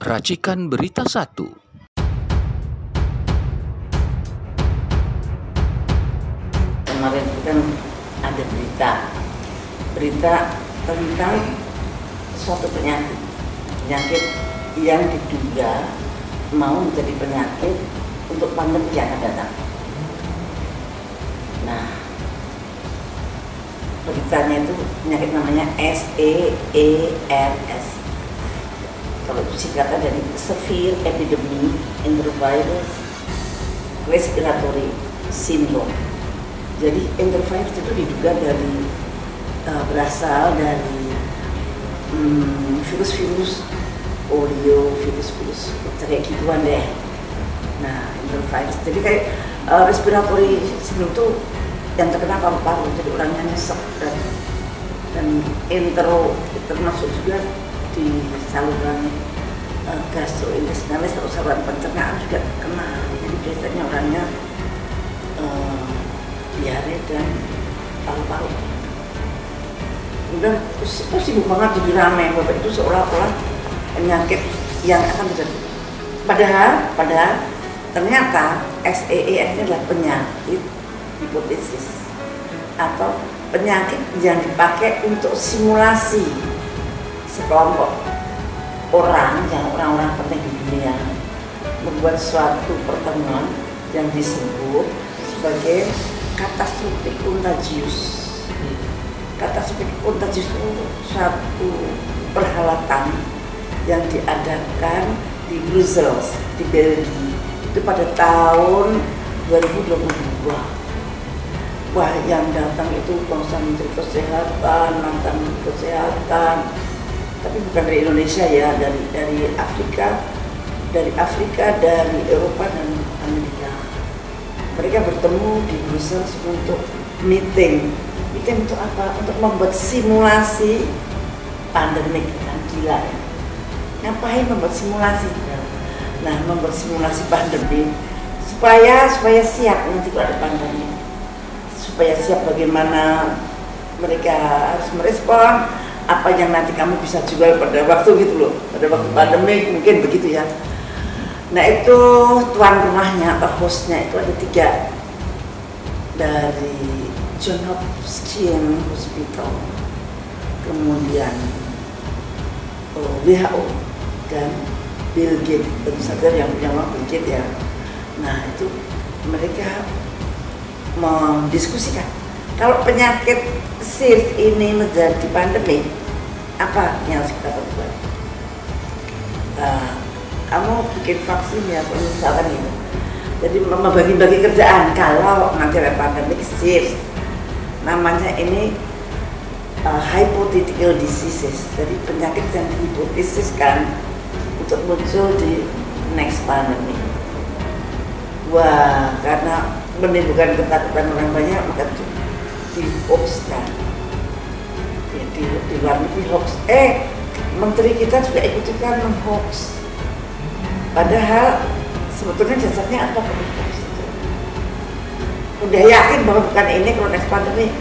Racikan Berita 1. Kemarin itu kan ada berita tentang suatu penyakit yang diduga mau menjadi penyakit untuk pandemi yang akan datang. Nah, beritanya itu penyakit namanya SARS. Kalau itu singkatan dari Severe Epidemic Enterovirus Respiratory Syndrome. Jadi enterovirus itu diduga berasal dari virus-virus polio, virus-virus kayak gituan deh. Nah, enterovirus. Jadi kayak respiratory syndrome itu yang terkena paru-paru, jadi orangnya nyesek dan entero termasuk juga di saluran gastrointestinalis atau saluran pencernaan juga kena. Jadi biasanya orangnya diare dan paru-paru. Udah sibuk banget jadi ramai, Bapak, itu seolah-olah penyakit yang akan terjadi. Padahal ternyata SARS ini adalah penyakit hipotesis atau penyakit yang dipakai untuk simulasi sekelompok orang-orang penting di dunia membuat suatu pertemuan yang disebut sebagai catastrophic contagious. Catastrophic contagious itu suatu perhelatan yang diadakan di Brussels, di Belgia, itu pada tahun 2022. Wah, yang datang itu bangsa menteri kesehatan, mantan menteri kesehatan, tapi bukan dari Indonesia ya, dari Afrika, dari Eropa dan Amerika. Mereka bertemu di Brussels untuk meeting untuk apa? Untuk membuat simulasi pandemik. Kan gila ya. Ngapain membuat simulasi? Nah, membuat simulasi pandemi supaya siap nanti kalau ada pandemi, supaya siap bagaimana mereka harus merespon, apa yang nanti kamu bisa jual pada waktu gitu loh, pada waktu pandemi mungkin begitu ya. Nah, itu tuan rumahnya atau hostnya itu ada 3 dari Johns Hopkins Hospital, kemudian WHO dan Bill Gates, tentu saja yang punya Bill Gates ya. Nah, itu mereka mendiskusikan kalau penyakit SARS ini menjadi pandemi, apa yang harus kita perbuat? Kamu bikin vaksin ya, misalkan gitu. Jadi membagi-bagi kerjaan kalau nanti ada pandemi SARS. Namanya ini hypothetical diseases, jadi penyakit yang dihipotesiskan untuk muncul di next pandemi. Wah, karena menimbulkan ketakutan orang banyak, maka di-hoaxkan. Di luar negeri hoax. Menteri kita juga ikutan meng-hoax. Padahal sebetulnya dasarnya apa hoax itu? Udah yakin bahwa bukan ini, kalau next pandemi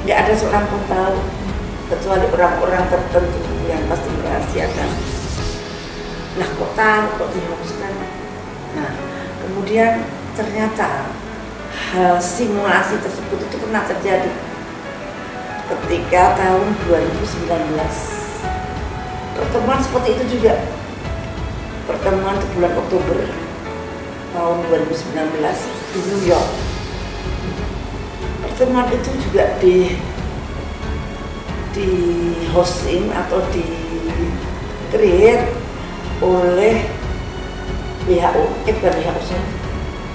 nggak ada seorang pun tahu kecuali orang-orang tertentu yang pasti merahasiakan. Nah, kok tahu, kok dihoaxkan? Nah, kemudian ternyata hal simulasi tersebut itu pernah terjadi ketika tahun 2019. Pertemuan seperti itu juga, pertemuan di bulan Oktober tahun 2019 di New York. Pertemuan itu juga di hosting atau di create oleh WHO, bukan WHO,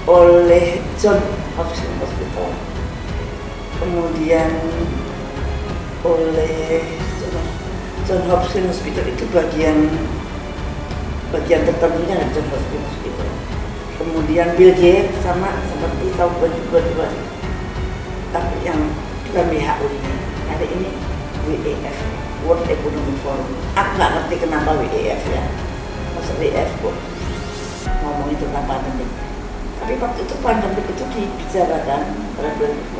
oleh Johns Hopkins Hospital, kemudian oleh Johns Hopkins Hospital itu bagian tertentunya dari Johns Hopkins Hospital. Kemudian Bill Gates sama seperti tahun 2022, tapi yang bukan WHO ini, ada ini WEF, World Economic Forum. Aku nggak ngerti kenapa WEF ya, maksud WEF kok ngomongin tentang pandemi. Tapi waktu itu pandemi itu dibicarakan pada 2019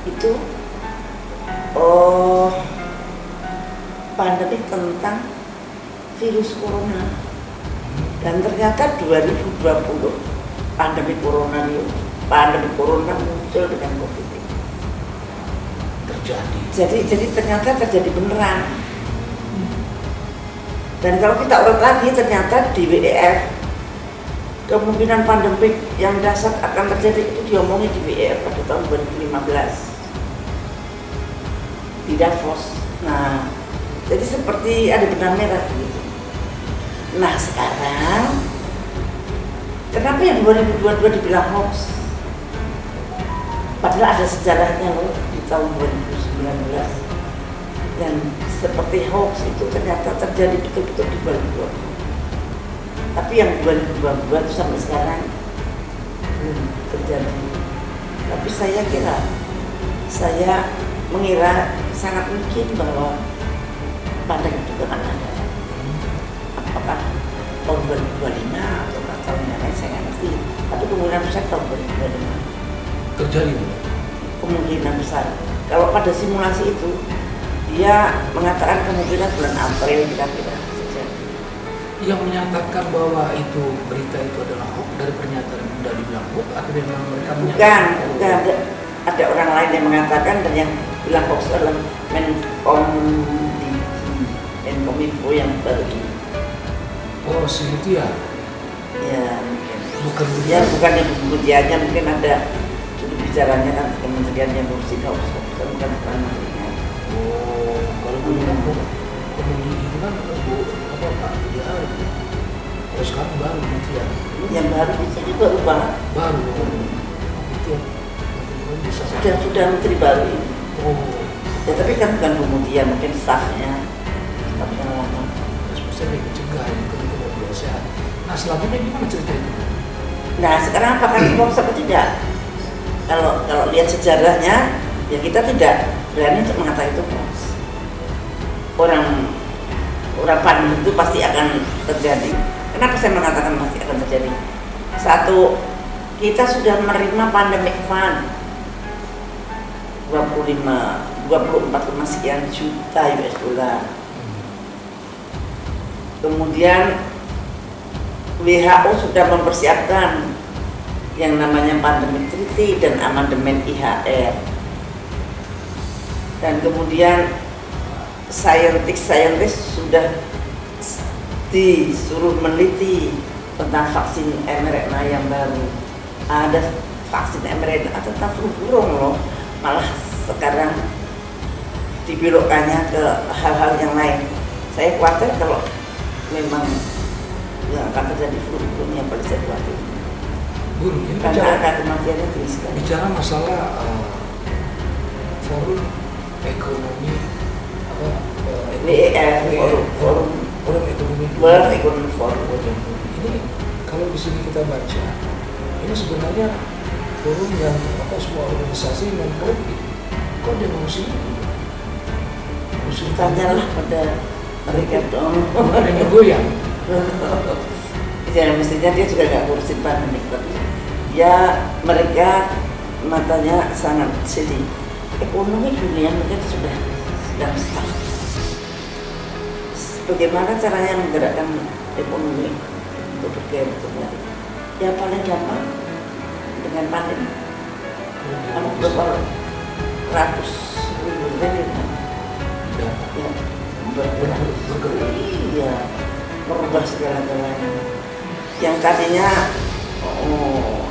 itu pandemi tentang virus corona. Dan ternyata 2020 pandemi corona muncul dengan COVID ini. Terjadi. Jadi ternyata terjadi beneran. Dan kalau kita urut lagi ternyata di WEF kemungkinan pandemik yang dahsyat akan terjadi itu diomongin di WEF pada tahun 2015 di Davos. Nah, jadi seperti ada benang merah gitu. Nah sekarang kenapa yang 2022 dibilang hoax? Padahal ada sejarahnya loh di tahun 2019 dan seperti hoax itu ternyata terjadi betul-betul di 2020. Tapi yang 2022 itu sampai sekarang belum terjadi. Tapi saya mengira sangat mungkin bahwa pandemi itu akan ada. Apakah tahun 2025 atau tahun yang lain saya nggak ngerti. Tapi kemungkinan besar tahun 2025 terjadi. Kemungkinan besar. Kalau pada simulasi itu dia mengatakan kemungkinan bulan April kira-kira. Yang menyatakan bahwa itu berita itu adalah hoax dari pernyataan sudah dibilang hoax atau memang mereka menyatakan? Bukan, ada orang lain yang mengatakan dan yang bilang hoax adalah Menkominfo yang baru ini. Oh, si Mutia? Ya, mungkin. Bukan ya, bukan yang Mutianya, mungkin ada juru bicaranya kan kementerian yang ngurusin hoax, bukan menterinya. Oh, kalau dulu kan komedi itu kan apa Pak dia kalau sekarang baru Mutia. Yang baru ini baru banget. Baru. Mutia. Sudah menteri baru ini. Oh. Ya tapi kan bukan Bu Mutia, mungkin staffnya. Staffnya lama. Terus saya mencegah itu kan biasa. Nah selanjutnya gimana cerita itu? Nah sekarang apakah hoax atau tidak? Kalau lihat sejarahnya, ya kita tidak berani untuk mengatakan itu hoax. Orang pandemi itu pasti akan terjadi. Kenapa saya mengatakan pasti akan terjadi? Satu, kita sudah menerima pandemic fund 24 sekian juta US dollar. Kemudian WHO sudah mempersiapkan yang namanya pandemic treaty dan amandemen IHR. Dan kemudian saintis sudah disuruh meneliti tentang vaksin mRNA yang baru. Ada vaksin mRNA tentang flu burung loh, malah sekarang dibelokkannya ke hal-hal yang lain. Saya khawatir kalau memang yang akan terjadi flu burung yang paling saya khawatir. Ini karena angka kematiannya tinggi sekali. Bicara masalah forum ekonomi WEF, forum ekonomi World Economic Forum. Ini kalau di sini kita baca, ini sebenarnya forum yang semua organisasi non profit. Kok dia ngurusin? Tanyalah pada mereka dong. Ada yang goyang. Ya mestinya dia juga nggak ngurusin pandemi, tapi ya mereka matanya sangat sedih. Ekonomi dunia mungkin sudah sedang stuck. Bagaimana caranya menggerakkan ekonomi untuk bergerak kembali? Ya paling gampang dengan panen. Kamu berapa ratus ribu triliun ya bergerak, iya, merubah segala-galanya. Yang tadinya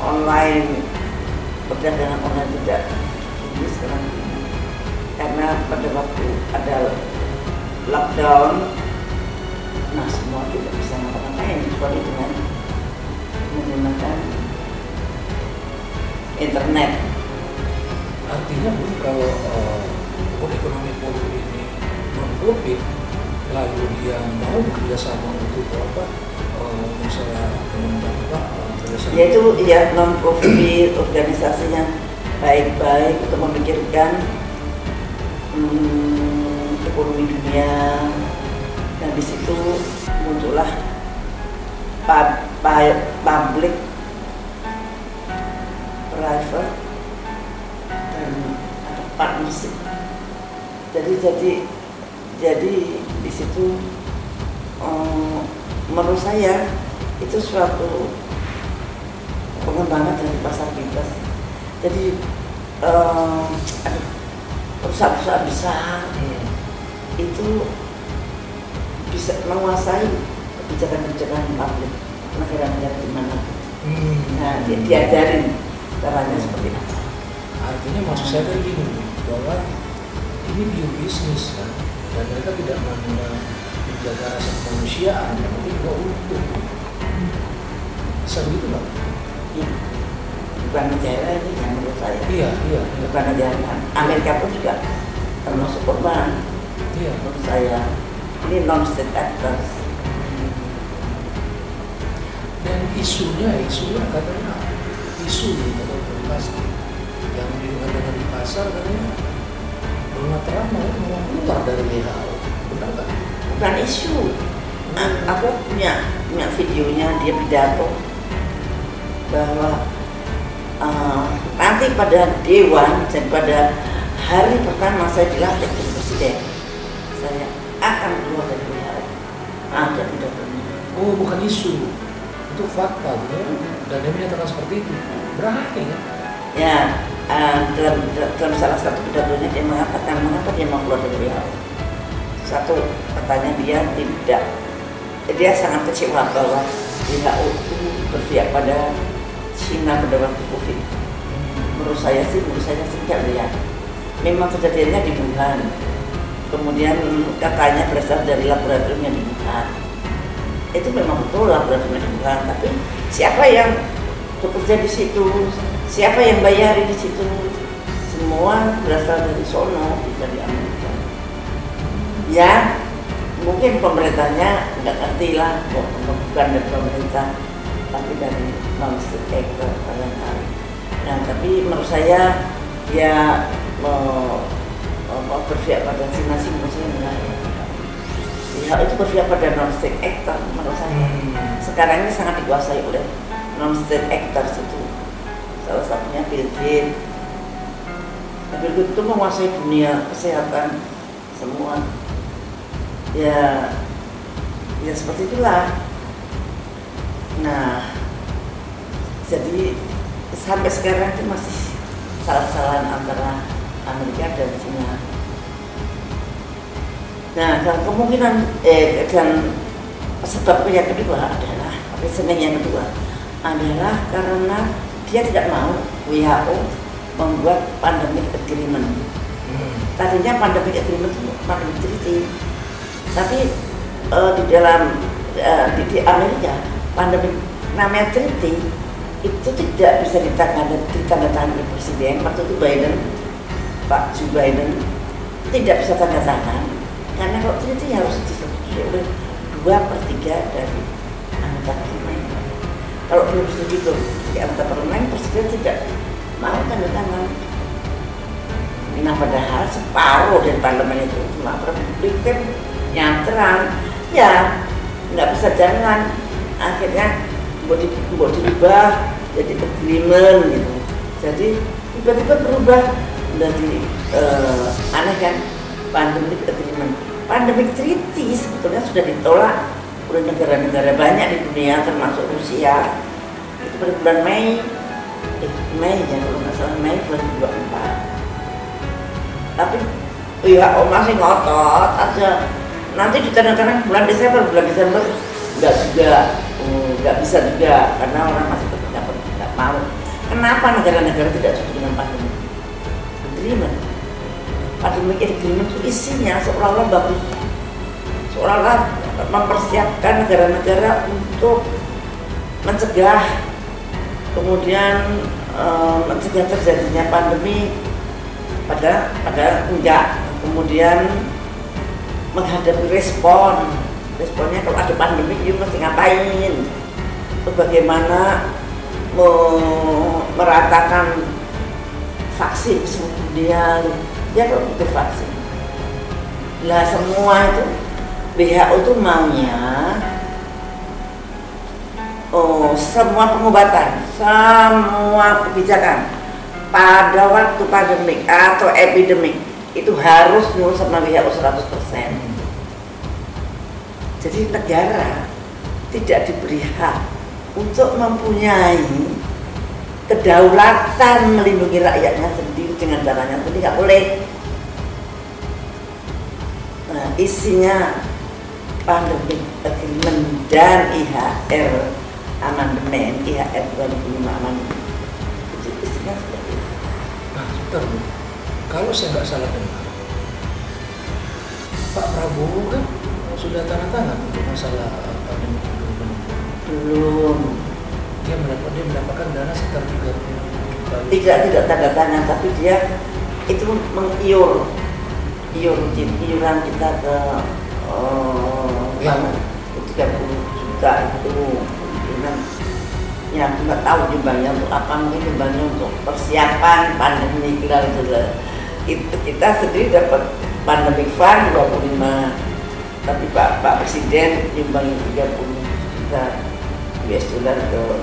online, perdagangan online tidak ini sekarang ini. Karena pada waktu ada lockdown, nah semua tidak bisa ngapa-ngapain kecuali dengan menggunakan internet. Artinya pun kalau ekonomi forum ini non profit, lalu dia mau bekerja sama untuk masalah kerjasama. Yaitu ya non profit, organisasi yang baik-baik untuk memikirkan ekonomi dunia, dan di situ muncullah public, private, dan ada partnership. Jadi di situ menurut saya itu suatu pengembangan dari pasar bebas. Jadi perusahaan-perusahaan besar itu bisa menguasai kebijakan-kebijakan publik negara-negara di mana. Nah, diajarin caranya seperti apa. Artinya maksud saya kan gini, bahwa ini biobisnis kan, dan mereka tidak menjaga rasa kemanusiaan, yang penting juga untung. Bisa begitu nggak? Ya. Bukan negara ini yang menurut saya. Iya. Bukan negara. Amerika pun juga termasuk korban. Iya. Menurut saya ini non-state actors. Dan isunya katanya isu plastik yang didengar di pasar katanya Donald Trump mau keluar dari WHO, benar nggak? Bukan isu. Aku punya videonya dia pidato bahwa nanti pada dewan dan pada hari pertama saya dilantik jadi presiden, saya akan keluar dari WHO. Ada pidatonya. Oh, bukan isu, itu fakta, ya? Dan dia menyatakan seperti itu. Berani ya? Ya, dalam salah satu pidatonya dia mengatakan mengapa dia mau keluar dari WHO. Satu, katanya dia sangat kecewa bahwa WHO itu berpihak pada Cina pada waktu COVID. Menurut saya sih tidak lihat. Memang kejadiannya di Wuhan. Kemudian katanya berasal dari laboratorium yang di Wuhan. Itu memang betul laboratorium di Wuhan. Tapi siapa yang bekerja di situ? Siapa yang bayari di situ? Semua berasal dari sono, dari Amerika. Ya, mungkin pemerintahnya nggak ngerti lah, bukan dari pemerintah, tapi dari non-state actor barangkali. Nah, tapi menurut saya dia mau berpihak pada Cina sih menurut saya enggak ya. Hal itu berpihak pada non-state actor menurut saya. Sekarang ini sangat dikuasai oleh non-state actors itu. Salah satunya Bill Gates. Bill Gates itu menguasai dunia kesehatan semua. Ya seperti itulah. Nah, jadi sampai sekarang itu masih salah-salahan antara Amerika dan Cina. Nah, dan kemungkinan dan sebab yang kedua adalah reasoning yang kedua adalah karena dia tidak mau WHO membuat pandemic agreement. Tadinya pandemic agreement itu pandemic treaty, tapi di dalam di Amerika pandemic namanya treaty itu tidak bisa ditandatangani oleh presiden. Waktu itu Pak Joe Biden tidak bisa tanda tangan karena kalau treaty harus disetujui oleh 2/3 dari anggota parlemen. Kalau belum setuju di anggota parlemen, presiden tidak mau tanda tangan. Nah, padahal separuh dari parlemen itu cuma Republikan yang terang, ya nggak bisa jalan. Akhirnya buat dirubah jadi agreement gitu. Jadi tiba-tiba berubah menjadi aneh kan, pandemic agreement. Pandemic treaty sebetulnya sudah ditolak oleh negara-negara banyak di dunia termasuk Rusia. Itu pada bulan Mei ya kalau nggak salah Mei 2024. Tapi WHO masih ngotot aja. Nanti ditandatangani bulan Desember nggak bisa juga karena orang masih tetap nggak mau. Kenapa negara-negara tidak setuju dengan pandemic agreement? Pandemic agreement itu isinya seolah-olah bagus, seolah-olah mempersiapkan negara-negara untuk mencegah kemudian mencegah terjadinya pandemi, padahal enggak. Kemudian menghadapi responnya kalau ada pandemi itu mesti ngapain, bagaimana meratakan vaksin ke seluruh dunia. Ya kalau butuh vaksin lah, semua itu WHO itu maunya semua pengobatan, semua kebijakan pada waktu pandemik atau epidemik itu harus nurut sama WHO 100%. Jadi negara tidak diberi hak untuk mempunyai kedaulatan melindungi rakyatnya sendiri dengan caranya sendiri, nggak boleh. Nah, isinya pandemic agreement dan IHR amandemen, IHR 2005 amandemen itu isinya seperti itu. Nah, sebentar Bu, kalau saya nggak salah dengar, Pak Prabowo kan sudah tanda tangan untuk masalah pandemic agreement itu. Belum. Dia mendapatkan dana sekitar 30 juta. Tidak tanda tangan, tapi dia itu iuran kita ke Yang 30 juta itu iuran. Ya, nggak tahu jumlahnya untuk apa, mungkin jumlahnya untuk persiapan pandemi itu kita sendiri dapat pandemic fund 25, tapi Pak Presiden nyumbang 30 juta US dollar ke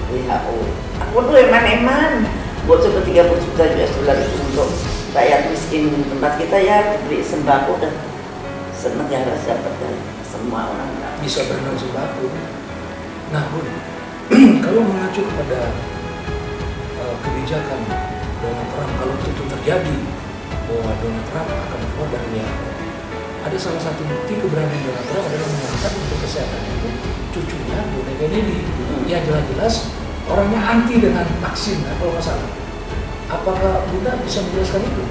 WHO. Aku tuh eman-eman buat coba 30 juta US dollar itu untuk rakyat miskin tempat kita, ya diberi sembako dan senegara dapat dari semua orang Bisa berenang sembako. Nah Bun, kalau mengacu kepada kebijakan Donald Trump, kalau itu terjadi bahwa Donald Trump akan keluar dari WHO, ada salah satu bukti keberanian Donald Trump adalah mengangkat untuk kesehatan itu cucunya John F. Kennedy, yang jelas-jelas orangnya anti dengan vaksin, kalau nggak salah. Apakah Bunda bisa menjelaskan itu?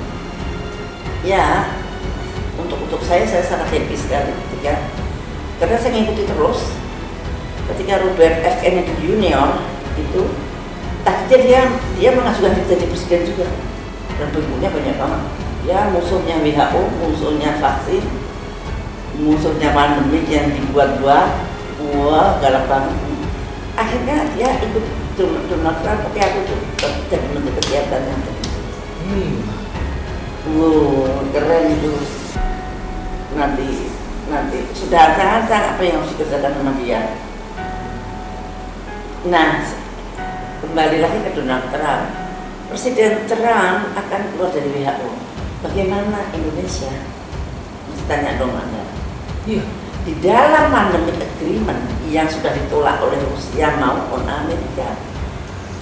Ya, untuk saya sangat happy sekali karena saya mengikuti terus ketika Robert F. Kennedy Jr. itu tadinya dia mengajukan diri jadi presiden juga, dan bentuknya banyak banget. Ya, musuhnya WHO, musuhnya vaksin, musuhnya pandemi yang dibuat-buat, wah galak banget. Akhirnya dia ikut Donald Trump, tapi aku tuh jadi menteri kesehatan yang keren itu. Nanti sudah sangat apa yang harus dikerjakan sama dia. Nah, kembali lagi ke Donald Trump. Presiden Trump akan keluar dari WHO. Bagaimana Indonesia? Mesti tanya dong Anda. Iya. Di dalam pandemic agreement yang sudah ditolak oleh Rusia maupun Amerika,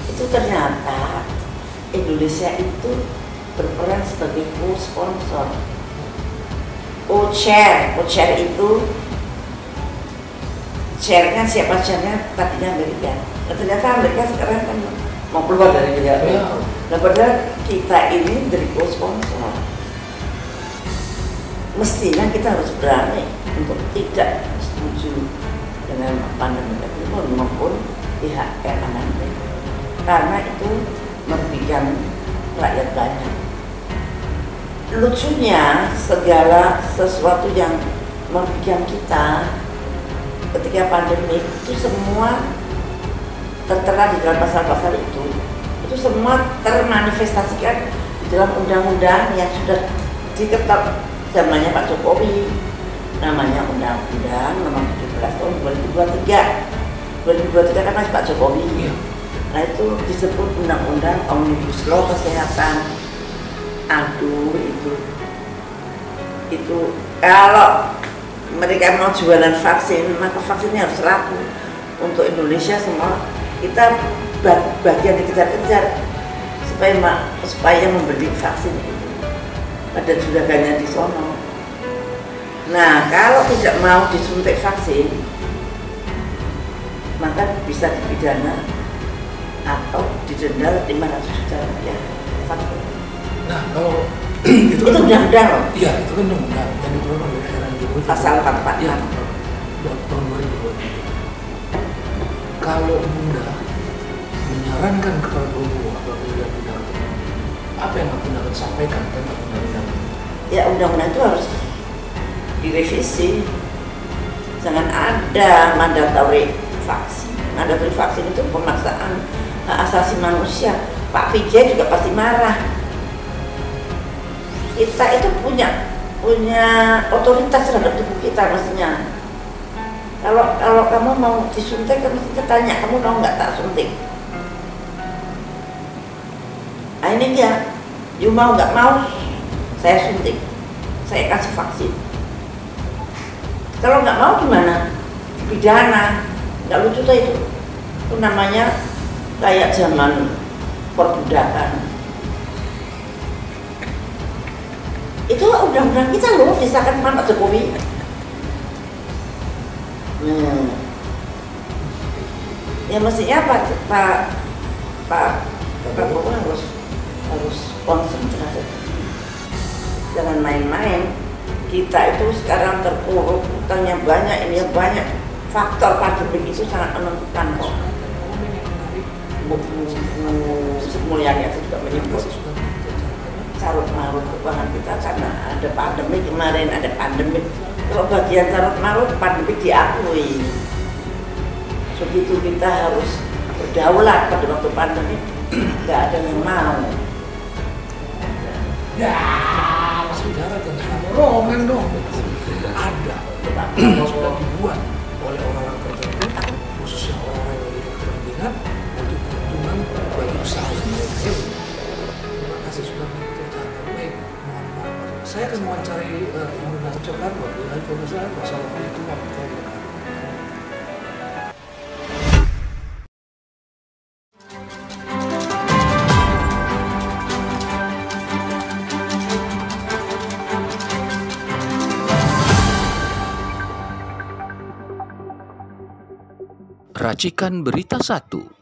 itu ternyata Indonesia itu berperan sebagai co-sponsor. Co-chair itu chairnya siapa? Chairnya tadinya Amerika. Nah, ternyata Amerika sekarang kan mau keluar dari WHO. Nah, padahal kita ini dari co-sponsor. Mestinya kita harus berani untuk tidak setuju dengan pandemi maupun IHR amandemen, karena itu merugikan rakyat banyak. Lucunya, segala sesuatu yang merugikan kita ketika pandemi itu semua tertera di dalam pasal-pasal itu semua termanifestasikan di dalam undang-undang yang sudah diketok zamannya Pak Jokowi, namanya Undang-Undang Nomor 17 Tahun 2023 kan masih Pak Jokowi. Nah, itu disebut Undang-Undang Omnibus Law Kesehatan. Aduh, itu kalau mereka mau jualan vaksin, maka vaksinnya harus laku untuk Indonesia semua. Kita bagian dikejar-kejar supaya membeli vaksin itu. Ada juragannya di sono. Nah, kalau tidak mau disuntik vaksin, maka bisa dipidana atau didenda 500 juta rupiah. Nah, kalau itu undang-undang loh. Iya, itu kan undang-undang yang dikeluarkan oleh era Jokowi. Pasal 44. Iya, tahun 2020. Kalau Bunda menyarankan kepada Prabowo apabila Bunda apa yang Bunda akan sampaikan tentang undang-undang ini? Ya, undang-undang itu harus direvisi. Jangan ada mandatory vaksin. Mandatory vaksin itu pemaksaan hak asasi manusia. Pak PJ juga pasti marah. Kita itu punya otoritas terhadap tubuh kita mestinya. Kalau kamu mau disuntik, kamu mesti tanya, kamu mau nggak tak suntik? Nah, ini dia, you mau nggak mau, saya suntik, saya kasih vaksin. Kalau nggak mau gimana? pidana. Nggak lucu tuh itu. Itu namanya kayak zaman perbudakan. Itu undang-undang kita loh, disahkan sama Pak Jokowi. Ya mestinya Pak Prabowo harus konsentrasi. Jangan main-main. Kita itu sekarang terpuruk, utangnya banyak, ini banyak. Faktor pandemi itu sangat menentukan kok. Buku Sri Mulyani itu juga menyebut carut marut keuangan kita karena ada pandemi kemarin, ada pandemi. Kalau bagian carut marut pandemi diakui. Begitu kita harus berdaulat pada waktu pandemi, nggak ada yang mau. Ya, sejarah tentang rombongan dong. Ada, yang sudah dibuat oleh orang-orang tertentu, khususnya orang-orang yang memiliki kepentingan untuk keuntungan bagi usaha mereka. Terima kasih sudah mengikuti acara kami. Mohon maaf. Saya akan mewawancarai Ibu Narco Karbo. Wassalamualaikum warahmatullahi wabarakatuh. Racikan Berita 1.